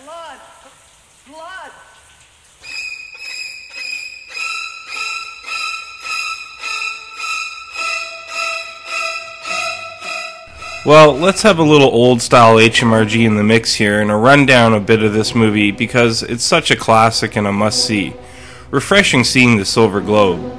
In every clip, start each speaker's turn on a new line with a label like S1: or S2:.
S1: Blood! Blood!
S2: Well, let's have a little old-style HMRG in the mix here and a rundown a bit of this movie because it's such a classic and a must-see. Refreshing seeing the Silver Globe.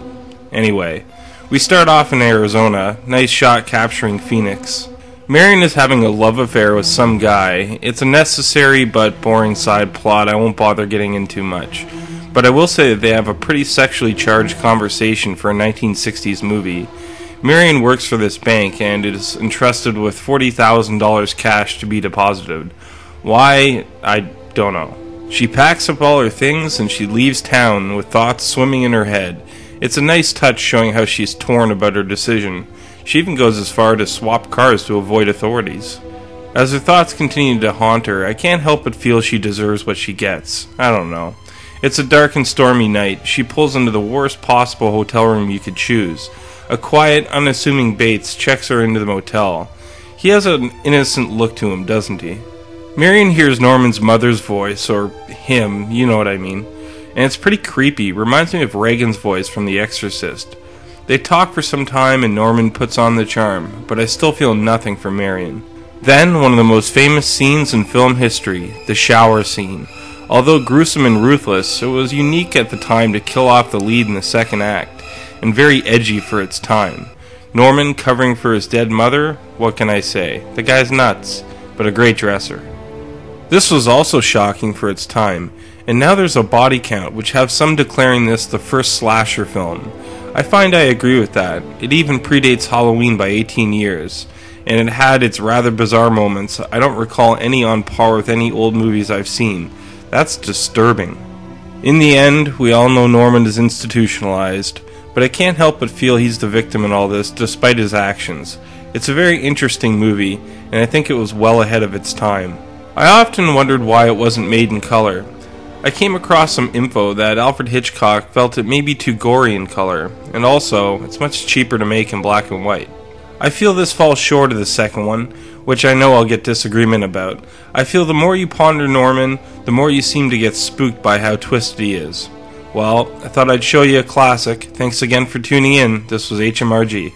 S2: Anyway, we start off in Arizona. Nice shot capturing Phoenix. Marion is having a love affair with some guy. It's a necessary but boring side plot I won't bother getting into much. But I will say that they have a pretty sexually charged conversation for a 1960s movie. Marion works for this bank and is entrusted with $40,000 cash to be deposited. Why? I don't know. She packs up all her things and she leaves town with thoughts swimming in her head. It's a nice touch showing how she's torn about her decision. She even goes as far to swap cars to avoid authorities. As her thoughts continue to haunt her, I can't help but feel she deserves what she gets. I don't know. It's a dark and stormy night. She pulls into the worst possible hotel room you could choose. A quiet, unassuming Bates checks her into the motel. He has an innocent look to him, doesn't he? Marion hears Norman's mother's voice, or him, you know what I mean. And it's pretty creepy, reminds me of Reagan's voice from The Exorcist. They talk for some time and Norman puts on the charm, but I still feel nothing for Marion. Then, one of the most famous scenes in film history, the shower scene. Although gruesome and ruthless, it was unique at the time to kill off the lead in the second act, and very edgy for its time. Norman covering for his dead mother, what can I say? The guy's nuts, but a great dresser. This was also shocking for its time, and now there's a body count which have some declaring this the first slasher film. I find I agree with that. It even predates Halloween by 18 years, and it had its rather bizarre moments. I don't recall any on par with any old movies I've seen. That's disturbing. In the end, we all know Norman is institutionalized, but I can't help but feel he's the victim in all this, despite his actions. It's a very interesting movie, and I think it was well ahead of its time. I often wondered why it wasn't made in color. I came across some info that Alfred Hitchcock felt it may be too gory in color, and also, it's much cheaper to make in black and white. I feel this falls short of the second one, which I know I'll get disagreement about. I feel the more you ponder Norman, the more you seem to get spooked by how twisted he is. Well, I thought I'd show you a classic. Thanks again for tuning in. This was HMRG.